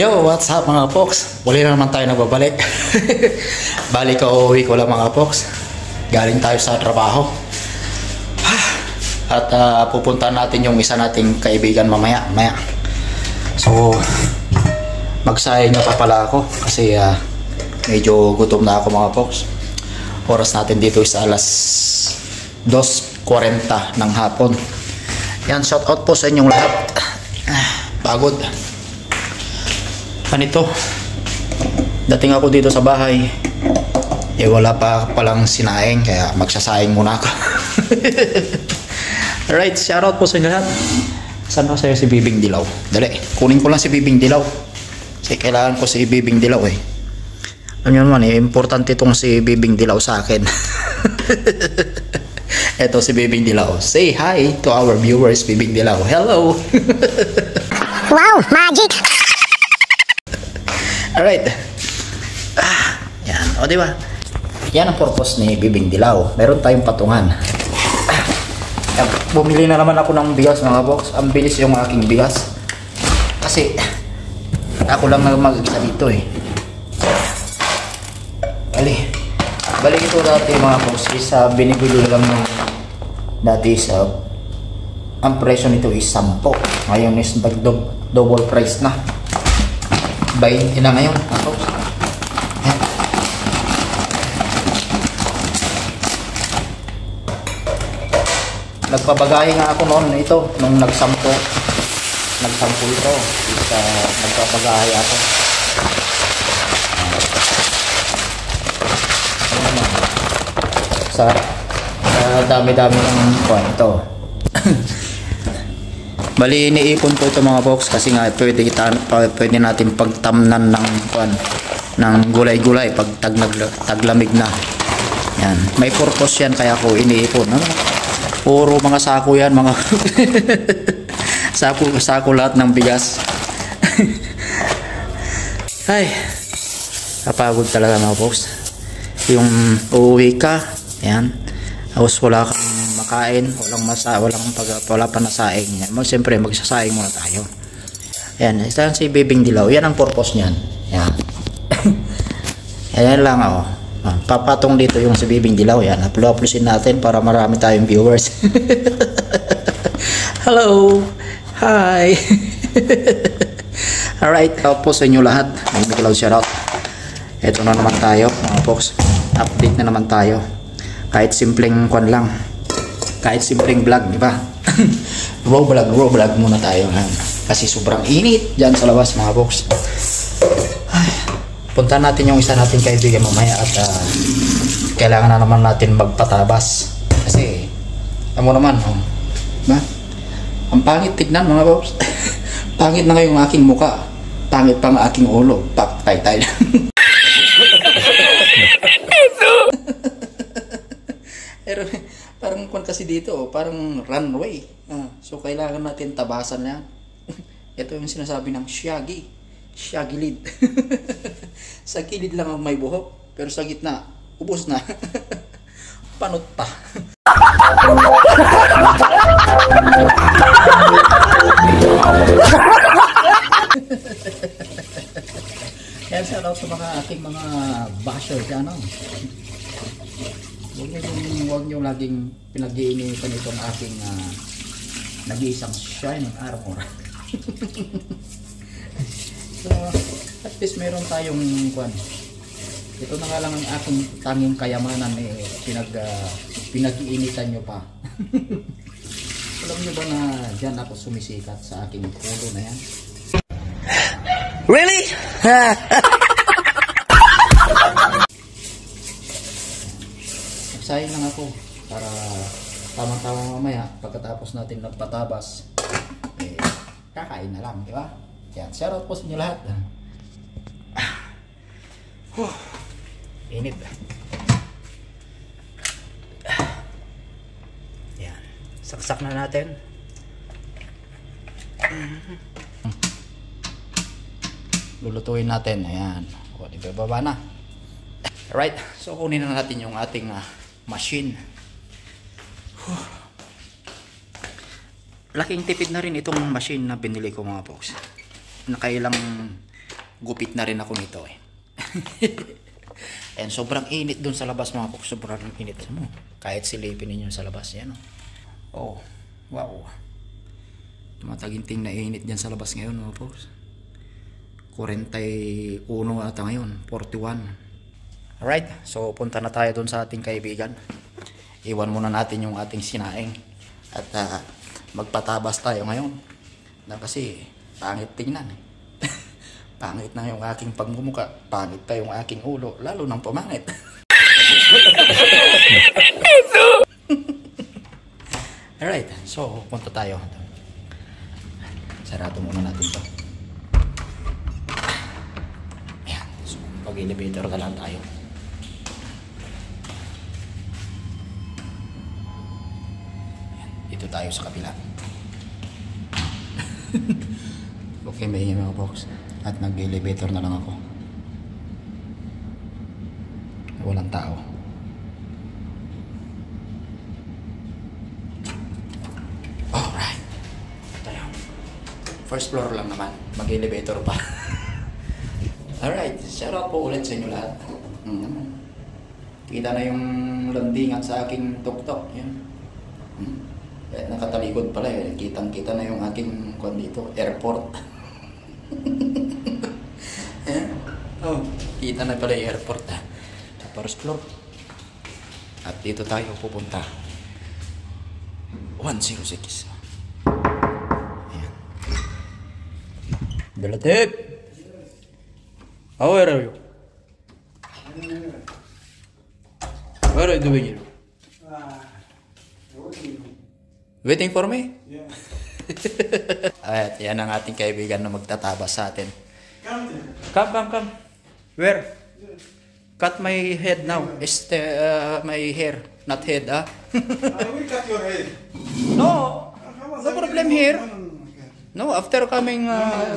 Yo, what's up mga folks? Muli na naman tayo nagbabalik. Balik ka uwi ko lang mga folks. Galing tayo sa trabaho. At pupuntahan natin yung isa nating kaibigan mamaya. So, magsayang na pa pala ako kasi medyo gutom na ako mga folks. Oras natin dito is alas 2:40 ng hapon. Yan, shout out po sa inyong lahat. Pagod. Panito, dating ako dito sa bahay, wala pa palang sinaing, kaya magsasaing muna ako. Alright, shoutout po sa inyo lahat. Saan ko sa'yo si Bibing Dilaw? Dali, kunin ko lang si Bibing Dilaw. Kasi kailangan ko si Bibing Dilaw eh. Alam nyo naman importante itong si Bibing Dilaw sa akin. Eto si Bibing Dilaw. Say hi to our viewers, Bibing Dilaw. Hello! Wow, magic! Alright. Yan. O diba? Yan ang purpose ni Bibing Dilaw. Meron tayong patungan. Bumili na naman ako ng bigas mga box. Ang bilis yung aking bigas. Kasi ako lang mag-isa dito eh. Bali ito dati mga box. Isa binibili lang ng dati sa ang presyo nito is 10. Ngayon is double price na. 20 na ngayon ako. Nagpabagahe nga ako noon ito nung nagsampo ito nagpabagahe ako sa dami-dami ng ito. Bali iniipon ko ito mga box kasi nga pwede natin pagtamnan ng gulay-gulay pag taglamig na. Yan, may purpose yan kaya ko iniipon. Puro mga sako yan mga sako lahat ng bigas. Ay, kapagod talaga mga box. Yung uuwi ka, yan, tapos wala kang makain, wala pa nasaing. Siyempre magsasaing muna tayo. Yan, ito si Bibing Dilaw. Yan ang purpose niyan. Yan. Yan lang ako. Papatong dito yung si Bibing Dilaw. Yan, uploadin natin para marami tayong viewers. Hello. Hi. Alright, po sa inyo lahat. May Mikilaw shoutout. Ito na naman tayo mga folks. Update na naman tayo. Kahit simpleng lang. Kahit simpleng vlog, di ba? raw vlog muna tayo. Kasi sobrang init dyan sa labas mga box. Punta natin yung isa natin kaibigan mamaya at kailangan na naman natin magpatabas. Kasi, alam mo naman, ba? Ang pangit tignan mga box. Pangit na ngayong aking muka. Pangit pa ang aking ulo. Tay. Pero parang kung kasi dito, parang runway. So kailangan natin tabasan yan. Ito yung sinasabi ng shaggy lead. Sa kilid lang ang may buhok, pero sa gitna, ubos na. Panot pa. Kaya shout out sa mga aking mga basher dyan. Huwag nyo laging pinag-iinitan itong aking nag-iisang shining armor. So, at least meron tayong ito na nga lang ang aking tanging kayamanan pinag-iinitan nyo pa. Alam nyo ba na dyan ako sumisikat sa aking ulo na yan? Really? Sayang lang ako para tama-tama mamaya pagkatapos natin nagpatabas kakain na lang, di ba? Yan, shoutout po sa inyo lahat. Init. Yan, saksak na natin. Lulutuin natin. Ayan, ibababa na. Alright, so kunin na natin yung ating machine. Laking tipid na rin itong machine na binili ko mga folks. Nakailang gupit na rin ako nito eh. And sobrang init dun sa labas mga folks. Sobrang init mo. Kahit silipin ninyo sa labas yan. Oh, wow. Tumataginting na init dyan sa labas ngayon mga folks. 41 ata ngayon. 41. Alright, so punta na tayo dun sa ating kaibigan. Iwan muna natin yung ating sinaing. At magpatabas tayo ngayon. Kasi pangit tingnan eh. Pangit na yung aking pagmumuka. Pangit pa yung aking ulo. Lalo nang pumangit. Alright, so punta tayo. Sarado muna natin to. Ayan, so pag-elevator ka lang tayo. Ayan, dito tayo sa kabila. Okay, may mga box. At nag-elevator na lang ako. Walang tao. Alright. Tayo. First floor lang naman. Mag-elevator pa. Alright. Shout out po ulit sa inyo lahat. Kita na yung landingan sa aking tuk-tuk. Yan. Kahit nakatalikod pala eh. Kitang-kita na yung aking kwan dito. Airport. Oh, kita na pala yung airport sa first floor. At dito tayo pupunta. 106. Ayan. Belatip! How are you? What are you doing here? Waiting for me? Yeah. At yan ang ating kaibigan na magtatabas sa atin. Come. Where? Cut my head now. My hair, not head, I will cut your head. No, no problem here. Okay. No, after coming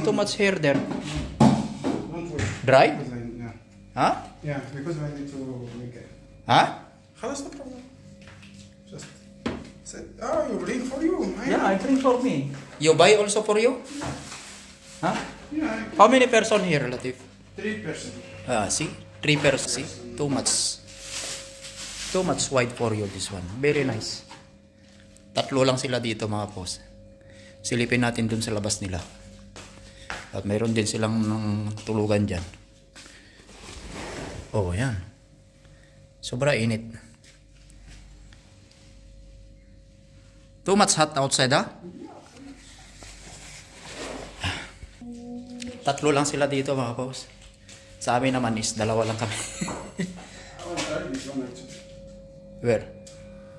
too much hair there. Don't worry. Dry? Yeah. Huh? Yeah, because I need to make it. Huh? خلاص, no problem. Just said, you bring for you. I bring for me. You buy also for you? Huh? Yeah, How many person here, Latif? 3%. See? 3 person. See? Too much wide for you, this one. Very nice. Tatlo lang sila dito mga boss. Silipin natin dun sa labas nila. At mayroon din silang tulugan dyan. Oh, yan. Sobra init. Too much hot outside, ha? Tatlo lang sila dito mga boss. Sa amin naman is dalawa lang kami. I want to try this one actually. Where?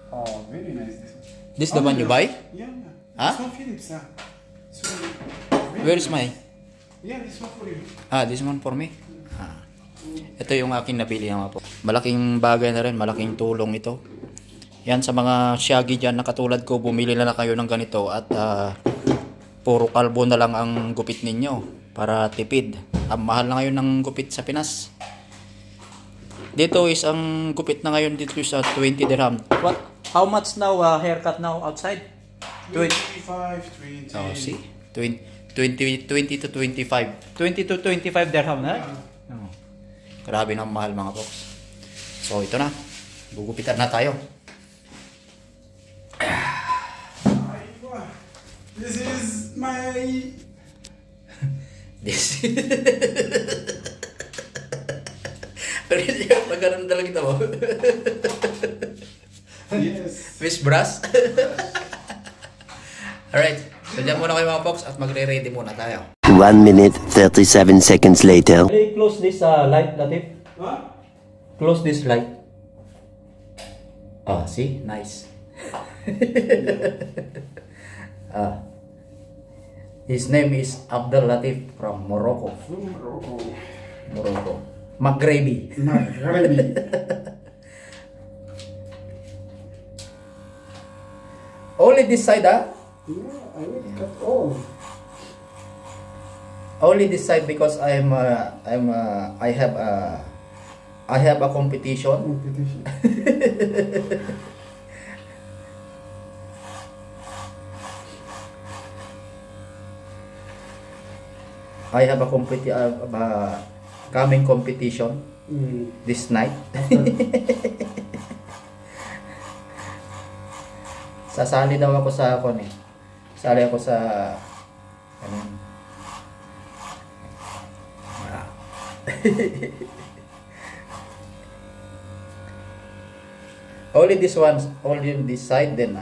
Oh, very nice this one. This the one you buy? Yeah. Huh? This one Philips, This one, very Where's nice. my? Yeah, this one for you. This one for me? Ito yung aking napili mga po. Malaking bagay na rin, malaking tulong ito. Yan sa mga shaggy dyan na katulad ko, bumili na kayo ng ganito at puro kalbo na lang ang gupit ninyo para tipid. Ang mahal na ngayon ng gupit sa Pinas. Dito is ang gupit na ngayon dito sa 20 dirham. What? How much now haircut now outside? 25, 20. Oh, see? 20 to 25. 20 to 25 dirham, ha? Oh. Grabe na mahal mga box. So, ito na. Gugupitan na tayo. This is my... This. Magkaroon talaga ito mo. Yes. Fish brass. Alright. So, dyan muna kayo mga box at magre-ready muna tayo. 1 minute, 37 seconds later. Close this light, Latif. What? Close this light. See? Nice. His name is Abdul Latif from Morocco. From Morocco. Morocco. Maghrebi. Maghrebi. Only this side, Yeah, I will cut all. Only this side because I have a competition. Competition. I have a coming competition this night. Sasali daw ako sa Sali ako sa only this side, then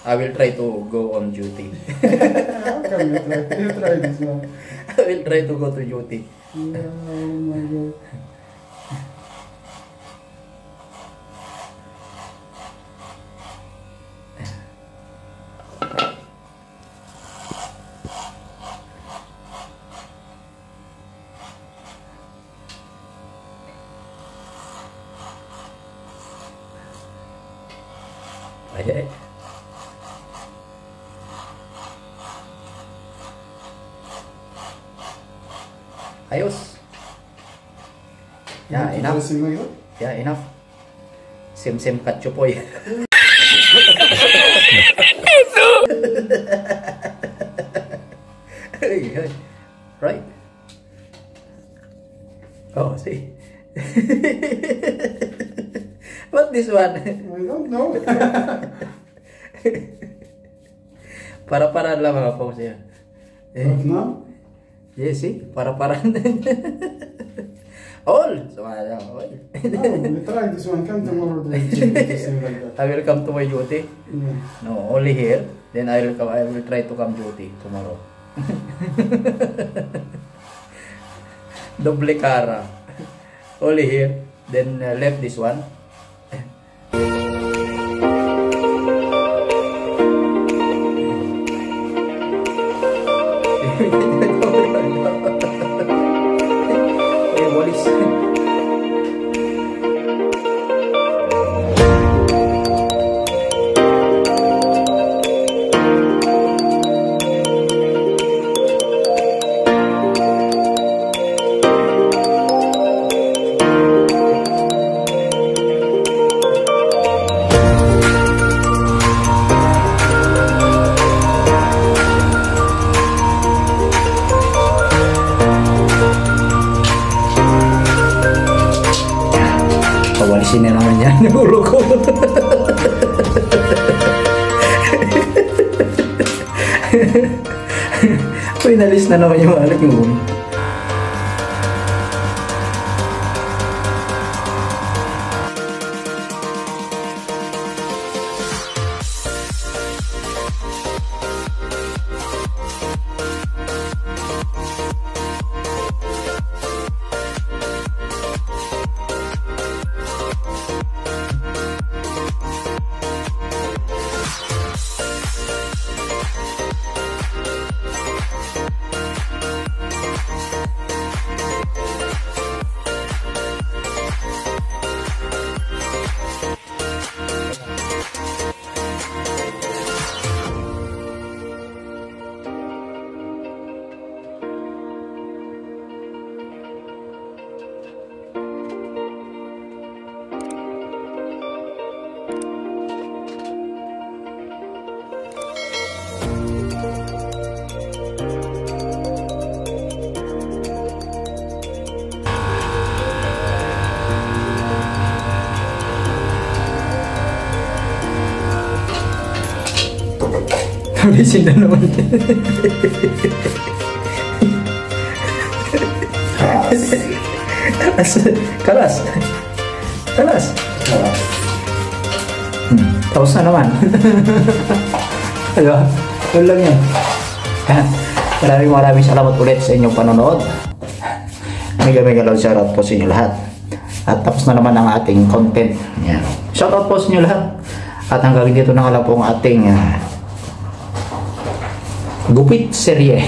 I will try to go on duty. How come you try this one? I will try to go to duty. Yeah, oh my god. Ay. Ayos. Yeah, enough. Yeah, enough. Sim katsupoy. Right? Oh, see. What this one? I don't know. Para lang mga pose yan. But now? Yes, see? Para. All! So, all. No, we try this one. Come tomorrow to like that. I will come to my duty. Yeah. No, only here. Then I will try to come duty tomorrow. Doble cara. Only here. Then left this one. Walis. Pawalisin na naman yan. Nagulo ko. Pinalis na naman yung alat yung Pawalisin na naman. Kalas. Tapos na naman. Diba? Yun lang yan. Maraming salamat ulit sa inyong panonood. Mega love shoutout po sa inyo lahat. At tapos na naman ang ating content. Yan. Shoutout po sa inyo lahat. At hanggang dito na nga lang po ang ating gupit serye.